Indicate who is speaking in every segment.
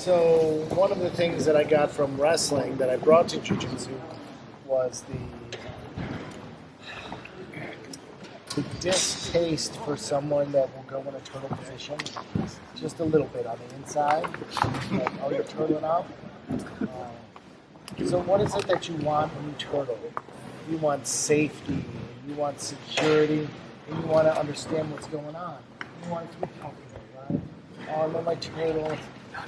Speaker 1: So one of the things that I got from wrestling that I brought to jiu-jitsu was the distaste for someone that will go in a turtle position, just a little bit on the inside, like, oh, you're turtling up. So what is it that you want when you turtle? You want safety, you want security, and you want to understand what's going on. You want it to be comfortable, right? Oh, I love my turtle.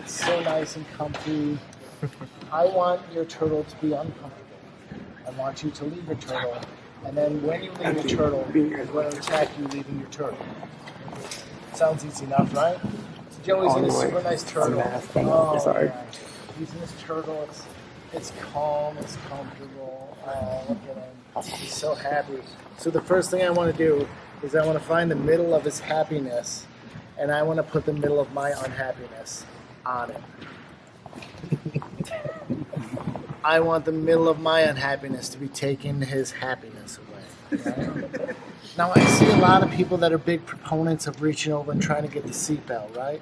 Speaker 1: It's so nice and comfy. I want your turtle to be uncomfortable. I want you to leave your turtle, and then when you leave your turtle, I'm going to attack you leaving your turtle. Sounds easy enough, right? Joey's in a super nice turtle. Oh, sorry. Yeah. He's in his turtle. It's calm. It's comfortable. Oh, look at him. He's so happy. So the first thing I want to do is I want to find the middle of his happiness, and I want to put the middle of my unhappiness on it. I want the middle of my unhappiness to be taking his happiness away. Right? Now, I see a lot of people that are big proponents of reaching over and trying to get the seatbelt, right?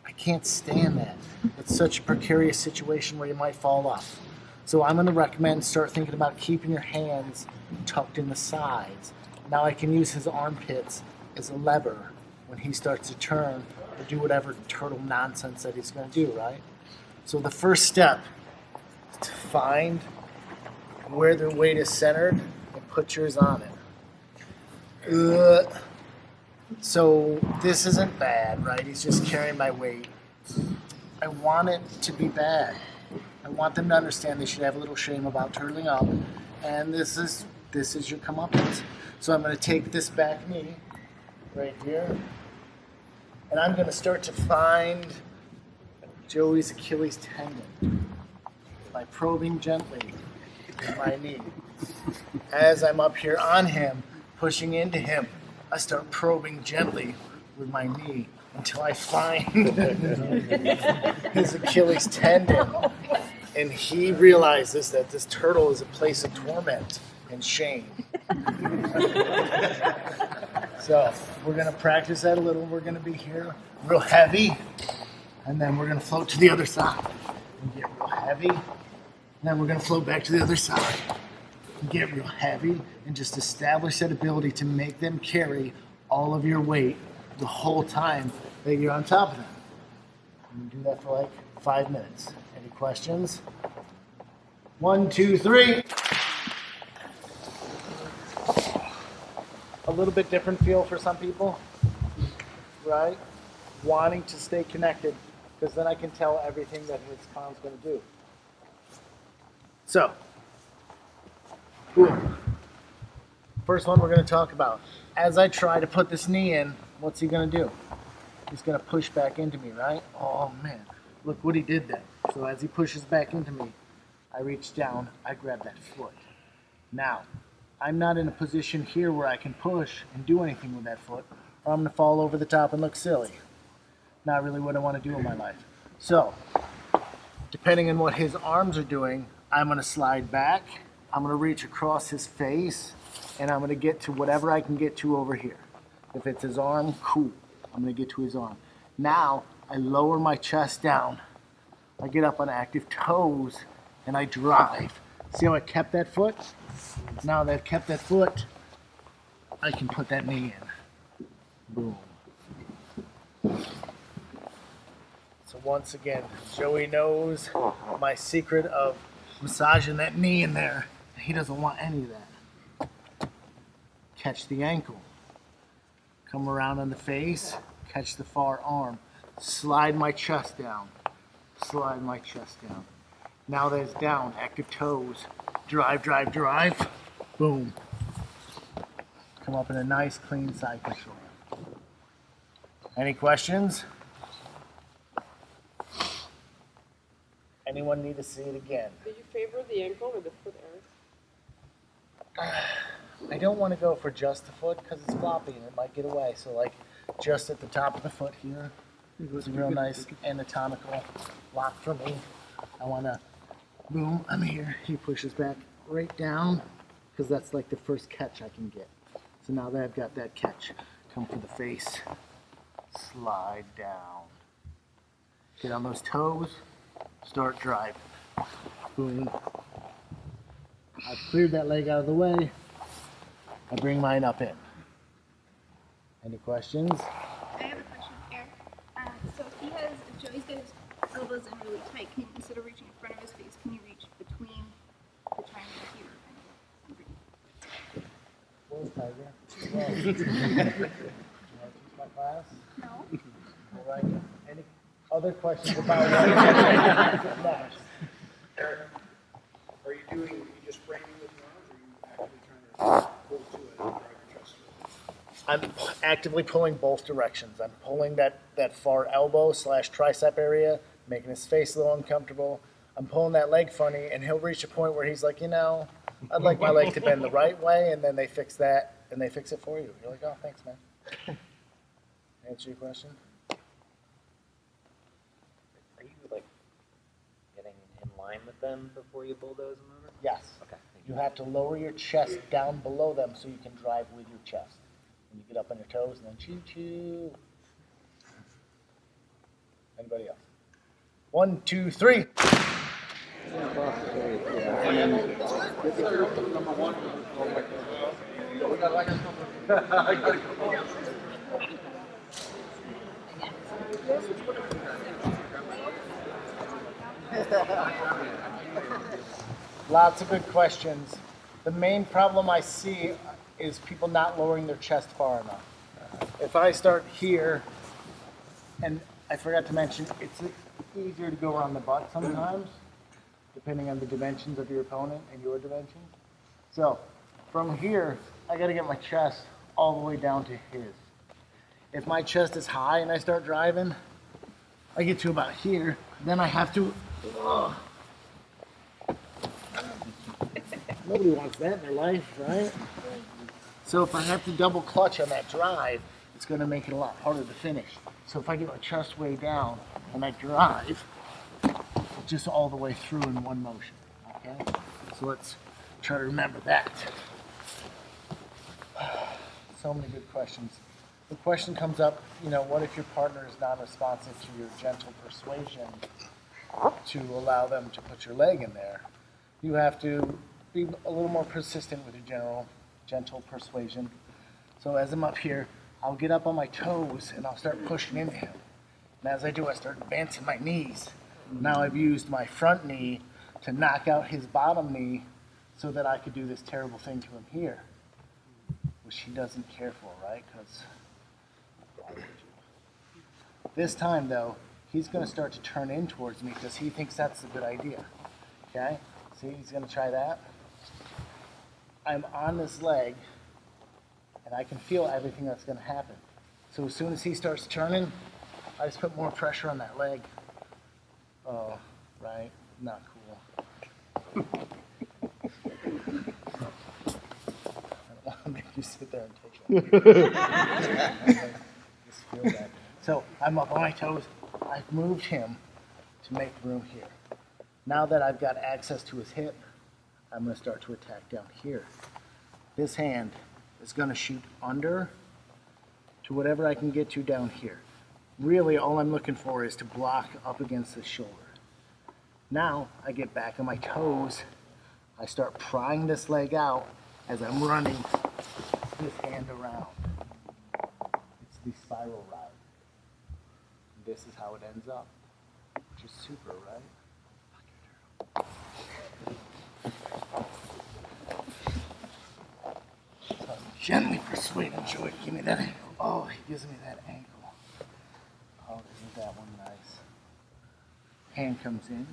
Speaker 1: I can't stand that. It's such a precarious situation where you might fall off. So I'm going to recommend start thinking about keeping your hands tucked in the sides. Now I can use his armpits as a lever when he starts to turn or do whatever turtle nonsense that he's going to do, right? So the first step is to find where their weight is centered and put yours on it. So this isn't bad, right? He's just carrying my weight. I want it to be bad. I want them to understand they should have a little shame about turtling up, and this is your comeuppance. So I'm going to take this back knee right here, and I'm going to start to find Joey's Achilles tendon by probing gently with my knee. As I'm up here on him, pushing into him, I start probing gently with my knee until I find his Achilles tendon. And he realizes that this turtle is a place of torment and shame. So we're going to practice that a little. We're going to be here real heavy, and then we're going to float to the other side and get real heavy. And then we're going to float back to the other side and get real heavy and just establish that ability to make them carry all of your weight the whole time that you're on top of them. And you do that for like 5 minutes. Any questions? 1, 2, 3. A little bit different feel for some people, right? Wanting to stay connected, because then I can tell everything that his palm's going to do. So, boom. First one we're going to talk about. As I try to put this knee in, what's he going to do? He's going to push back into me, right? Oh, man. Look what he did then. So as he pushes back into me, I reach down, I grab that foot. Now, I'm not in a position here where I can push and do anything with that foot, or I'm going to fall over the top and look silly. Not really what I want to do in my life. So, depending on what his arms are doing, I'm going to slide back, I'm going to reach across his face, and I'm going to get to whatever I can get to over here. If it's his arm, cool. I'm going to get to his arm. Now, I lower my chest down. I get up on active toes, and I drive. See how I kept that foot? Now that I've kept that foot, I can put that knee in. Boom. So once again, Joey knows my secret of massaging that knee in there. He doesn't want any of that. Catch the ankle. Come around on the face, catch the far arm. Slide my chest down. Slide my chest down. Now that it's down, active toes. Drive, drive, drive. Boom. Come up in a nice, clean side control. Any questions? Anyone need to see it again?
Speaker 2: Did you favor the ankle or the foot, Eric?
Speaker 1: I don't want to go for just the foot because it's floppy and it might get away. So like just at the top of the foot here. It's a real nice anatomical lock for me. I want to, boom, I'm here. He pushes back right down because that's like the first catch I can get. So now that I've got that catch, come for the face, slide down. Get on those toes, start driving. Boom. I've cleared that leg out of the way. I bring mine up in. Any questions?
Speaker 3: I have a question, Eric. So if Joey's got his elbows in really tight, instead of reaching in front of his face, can you reach between the triangle here and
Speaker 1: Tiger. Well, you want to teach my class?
Speaker 3: No.
Speaker 1: All right. Any other questions about what next?
Speaker 4: Eric, are you just framing with your arms, or are you actively trying to pull to it and drive your chest forward?
Speaker 1: I'm actively pulling both directions. I'm pulling that far elbow / tricep area, making his face a little uncomfortable. I'm pulling that leg funny, and he'll reach a point where he's like, I'd like my leg to bend the right way, and then they fix that, and they fix it for you. You're like, oh, thanks, man. Answer your question?
Speaker 5: Are you getting in line with them before you bulldoze them over?
Speaker 1: Yes.
Speaker 5: Okay.
Speaker 1: You have to lower your chest down below them so you can drive with your chest. And you get up on your toes and then choo-choo. Anybody else? 1, 2, 3. Lots of good questions. The main problem I see is people not lowering their chest far enough. If I start here, and I forgot to mention, it's easier to go around the butt sometimes, depending on the dimensions of your opponent and your dimensions. So from here, I got to get my chest all the way down to his. If my chest is high and I start driving, I get to about here, then I have to. Nobody wants that in their life, right? So if I have to double clutch on that drive, it's going to make it a lot harder to finish. So if I get my chest way down and I drive just all the way through in one motion, okay? So let's try to remember that. So many good questions. The question comes up, what if your partner is non-responsive to your gentle persuasion to allow them to put your leg in there? You have to be a little more persistent with your gentle persuasion. So as I'm up here, I'll get up on my toes and I'll start pushing into him. And as I do, I start advancing my knees. Now I've used my front knee to knock out his bottom knee so that I could do this terrible thing to him here, which he doesn't care for, right? Because why would you? This time, though, he's going to start to turn in towards me because he thinks that's a good idea. Okay? See, he's going to try that. I'm on this leg, and I can feel everything that's going to happen. So as soon as he starts turning, I just put more pressure on that leg. Oh, right? Not cool. I don't want to make you sit there and take it. Just feel that. So I'm up on my toes. I've moved him to make room here. Now that I've got access to his hip, I'm going to start to attack down here. This hand is going to shoot under to whatever I can get to down here. Really, all I'm looking for is to block up against the shoulder. Now, I get back on my toes. I start prying this leg out as I'm running this hand around. It's the spiral ride. This is how it ends up, which is super, right? So gently persuade him, Joey. Give me that ankle. Oh, he gives me that ankle. Oh, isn't that one nice? Hand comes in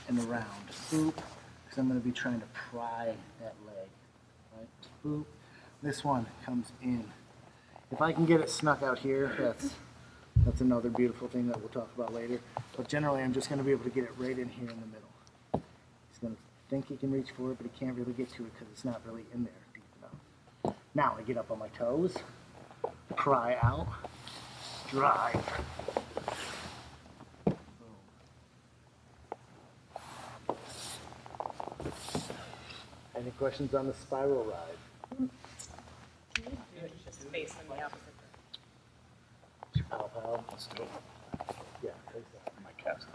Speaker 1: and around. Boop. Because I'm going to be trying to pry that leg. Right? Boop. This one comes in. If I can get it snuck out here, that's another beautiful thing that we'll talk about later. But generally, I'm just going to be able to get it right in here in the middle. He's going to think he can reach for it, but he can't really get to it because it's not really in there deep enough. Now I get up on my toes, pry out, drive. Boom. Any questions on the spiral ride?
Speaker 2: Just face in the opposite.
Speaker 1: Pow pow. Let's do it. Yeah, face up.
Speaker 6: My calf's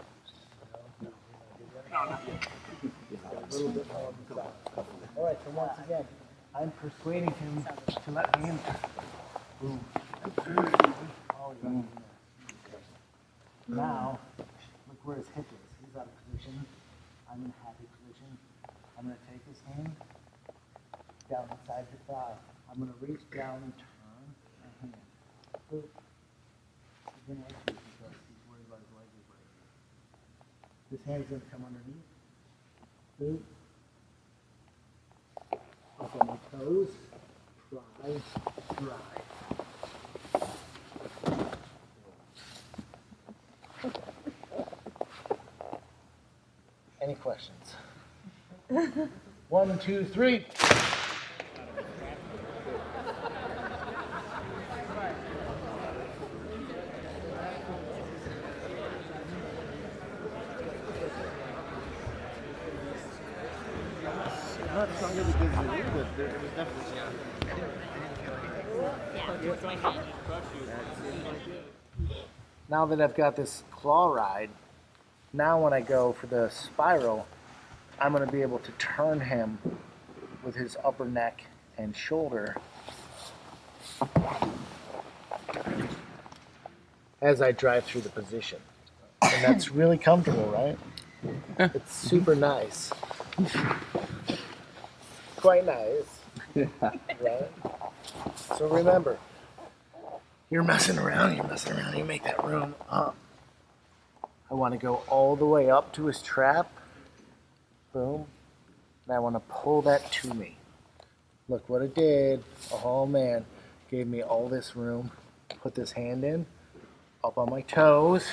Speaker 1: No, not yet. A little bit more on the side. All right, so once again, I'm persuading him to let me in. Boom. Oh, yeah. Now, look where his hip is. He's out of position. I'm in a happy position. I'm going to take his hand down inside the thigh. I'm going to reach down and turn my hand. Boop. He's going to execute because he's worried about his leg is breaking. This hand's going to come underneath. Boop. Up on my toes. Try, dry. Any questions? 1, 2, 3. It's not really good for you, but it was definitely. Now that I've got this claw ride, now when I go for the spiral, I'm going to be able to turn him with his upper neck and shoulder as I drive through the position. And that's really comfortable, right? It's super nice. Quite nice. Right? So remember, you're messing around, you make that room up. I want to go all the way up to his trap. Boom. And I want to pull that to me. Look what it did. Oh man. Gave me all this room. Put this hand in. Up on my toes.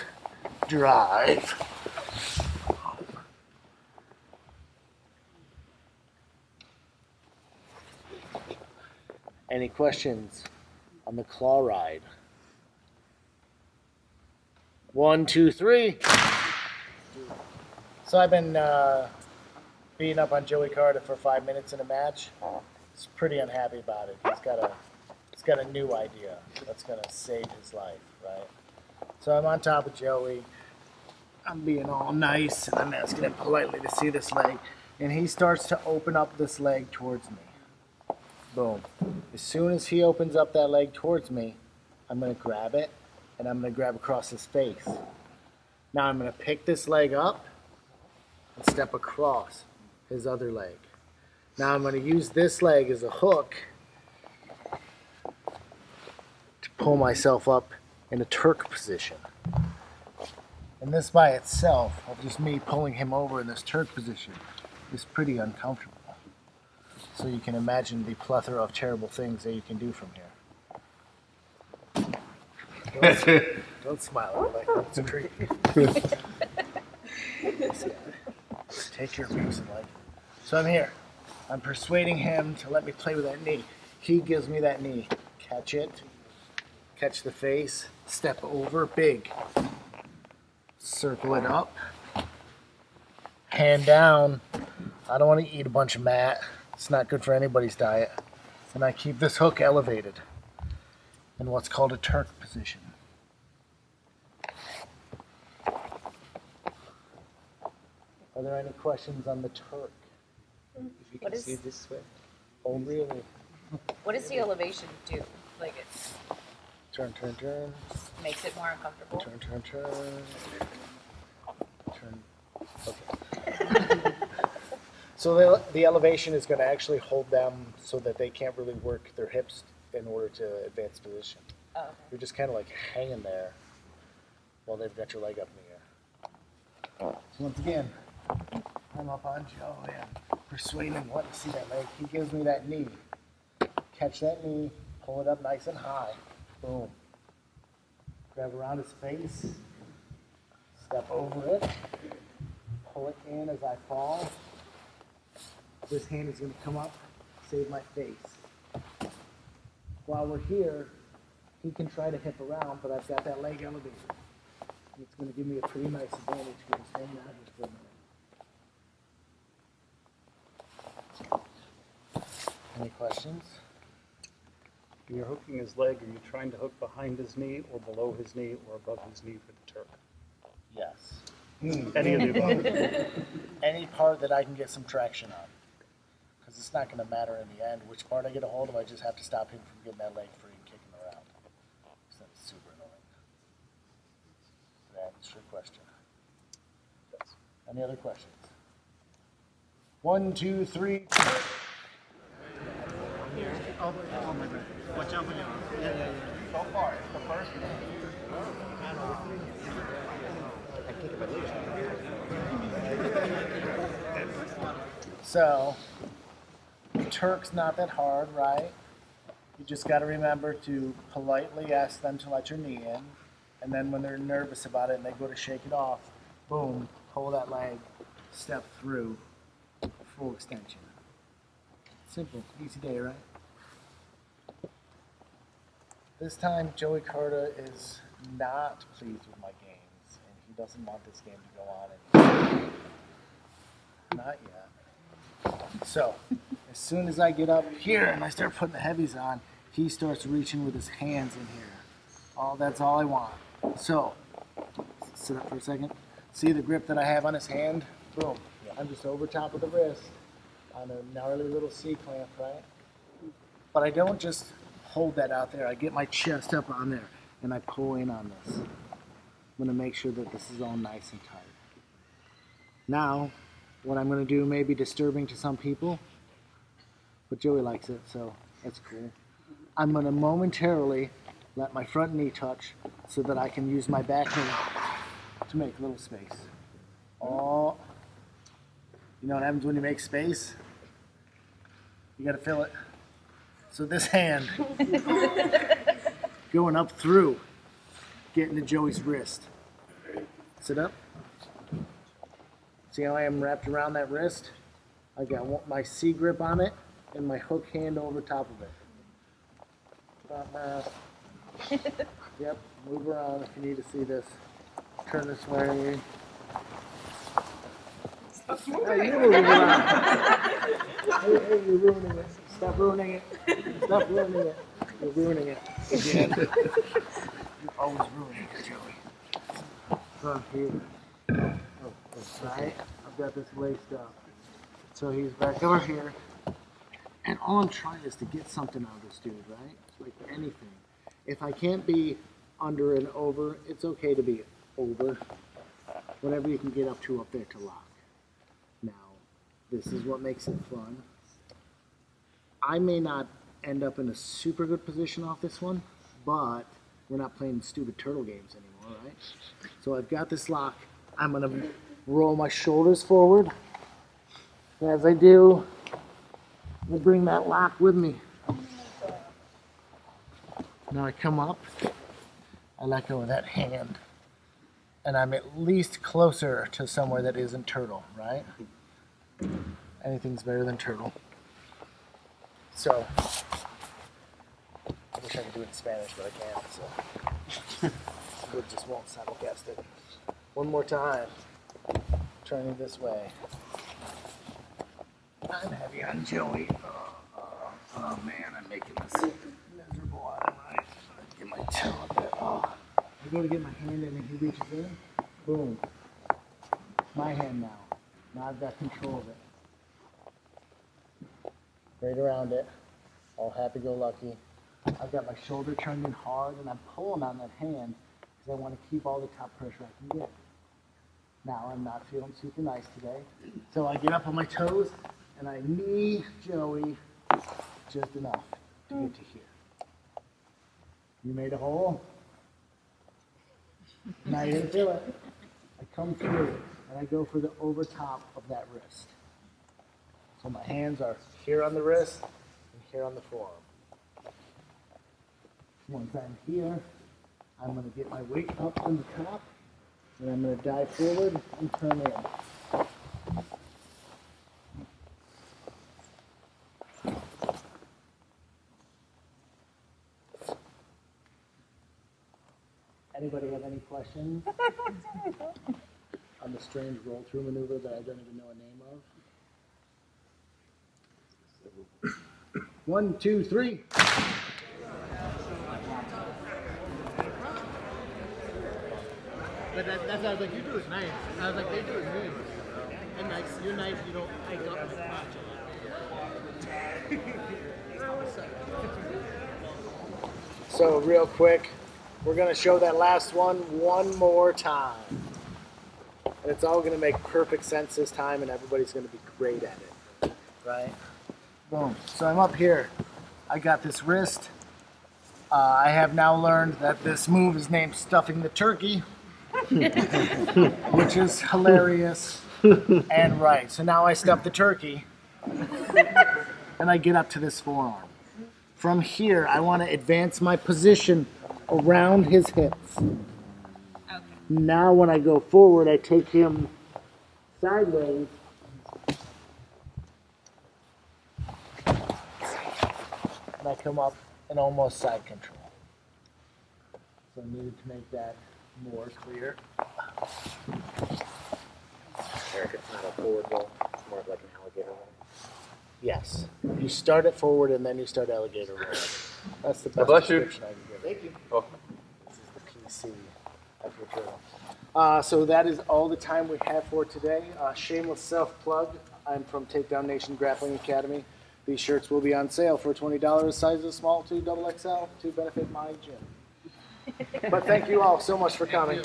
Speaker 1: Drive. Any questions on the claw ride? 1, 2, 3. So I've been beating up on Joey Carter for 5 minutes in a match. He's pretty unhappy about it. He's got a new idea that's gonna save his life, right? So I'm on top of Joey. I'm being all nice and I'm asking him politely to see this leg, and he starts to open up this leg towards me. Boom. As soon as he opens up that leg towards me, I'm gonna grab it and I'm gonna grab across his face. Now I'm gonna pick this leg up and step across his other leg. Now I'm going to use this leg as a hook to pull myself up in a Turk position. And this by itself, of just me pulling him over in this Turk position, is pretty uncomfortable. So you can imagine the plethora of terrible things that you can do from here. Don't smile at me like that's creepy. Take your abuse and like. So I'm here. I'm persuading him to let me play with that knee. He gives me that knee. Catch it. Catch the face. Step over. Big. Circle it up. Hand down. I don't want to eat a bunch of mat. It's not good for anybody's diet. And I keep this hook elevated in what's called a Turk position. Are there any questions on the Turk?
Speaker 5: If you
Speaker 2: What
Speaker 5: can
Speaker 2: is-
Speaker 5: see this Swift.
Speaker 1: Oh, really?
Speaker 2: What does the elevation do? Like it
Speaker 1: Turn, turn, turn.
Speaker 2: makes it more uncomfortable?
Speaker 1: Turn, turn, turn. Turn. Okay. So the elevation is going to actually hold them so that they can't really work their hips in order to advance position.
Speaker 2: Oh, okay.
Speaker 1: You're just kind of like hanging there while they've got your leg up in the air. So once again, I'm up on Joe and persuading him what to see that leg. He gives me that knee. Catch that knee, pull it up nice and high. Boom. Grab around his face. Step over it. Pull it in as I fall. This hand is going to come up, save my face. While we're here, he can try to hip around, but I've got that leg elevated. It's going to give me a pretty nice advantage because he's hanging out here for a minute. Any questions?
Speaker 6: When you're hooking his leg, are you trying to hook behind his knee or below his knee or above his knee for the Turk?
Speaker 1: Yes.
Speaker 6: Any of the above.
Speaker 1: Any part that I can get some traction on. Because it's not going to matter in the end which part I get a hold of. I just have to stop him from getting that leg free and kicking around. So that's super annoying. That's your question. Any other questions? 1, 2, 3.
Speaker 6: Oh my God. Watch out for you. Yeah.
Speaker 1: So far, it's the first game. So, Turk's not that hard, right? You just got to remember to politely ask them to let your knee in. And then when they're nervous about it and they go to shake it off, boom, pull that leg, step through, full extension. Simple, easy day, right? This time, Joey Carter is not pleased with my games, and he doesn't want this game to go on anymore. Not yet. So, as soon as I get up here and I start putting the heavies on, he starts reaching with his hands in here. Oh, that's all I want. So, sit up for a second. See the grip that I have on his hand? Boom. I'm just over top of the wrist on a gnarly little C-clamp, right? But I don't just hold that out there. I get my chest up on there and I pull in on this. I'm going to make sure that this is all nice and tight. Now, what I'm going to do may be disturbing to some people, but Joey likes it, so that's cool. I'm going to momentarily let my front knee touch so that I can use my back knee to make a little space. Oh, you know what happens when you make space? You got to fill it. So this hand going up through, getting to Joey's wrist. Sit up. See how I am wrapped around that wrist? I got my C grip on it and my hook hand over top of it. Yep, move around if you need to see this. Turn this way. Hey, you're moving around. Hey, you're ruining it. Stop ruining it. Stop ruining it. You're ruining it again. You're always ruining it, Joey. Here. Right? I've got this laced up. So he's back over here. And all I'm trying is to get something out of this dude, right? Like anything. If I can't be under and over, it's okay to be over. Whatever you can get up there to lock. Now, this is what makes it fun. I may not end up in a super good position off this one, but we're not playing stupid turtle games anymore, right? So I've got this lock. I'm going to roll my shoulders forward. And as I do, I'm going to bring that lock with me. Now I come up, I let go of that hand, and I'm at least closer to somewhere that isn't turtle, right? Anything's better than turtle. So, I wish I could do it in Spanish, but I can't, so it just won't simulcast it. One more time, turning this way. I'm heavy on Joey. Oh man, I'm making this miserable on him, right? Get my toe up there. Oh. I go to get my hand in and he reaches in. Boom. My hand now. Now I've got control of it. Right around it. All happy-go-lucky. I've got my shoulder turned in hard and I'm pulling on that hand because I want to keep all the top pressure I can get. Now I'm not feeling super nice today. So I get up on my toes and I knee Joey just enough to get to here. You made a hole. Now you didn't feel it. I come through and I go for the over top of that wrist. So my hands are here on the wrist and here on the forearm. Once I'm here, I'm going to get my weight up on the top and I'm going to dive forward and turn in. Anybody have any questions on the strange roll-through maneuver that I don't even know a name of? 1, 2, 3.
Speaker 6: But that's what I was like, you do it nice. I was like, they do it mean. And nice, you're nice, you don't hike up and crotch
Speaker 1: So real quick, we're gonna show that last one more time. And it's all gonna make perfect sense this time and everybody's gonna be great at it. Right? Boom. So I'm up here. I got this wrist. I have now learned that this move is named stuffing the turkey, which is hilarious and right. So now I stuff the turkey and I get up to this forearm. From here, I want to advance my position around his hips.
Speaker 3: Okay.
Speaker 1: Now when I go forward, I take him sideways. And I come up and almost side control. So I needed to make that more clear.
Speaker 5: Eric, it's not a forward roll. It's more of like an alligator roll.
Speaker 1: Yes. You start it forward and then you start alligator roll. That's the best
Speaker 7: bless you.
Speaker 1: description I can give. Thank you.
Speaker 7: Oh.
Speaker 1: This is the PC of your drill. So that is all the time we have for today. Shameless self-plug. I'm from Takedown Nation Grappling Academy. These shirts will be on sale for $20, sizes small to XXL, to benefit my gym. But thank you all so much for coming.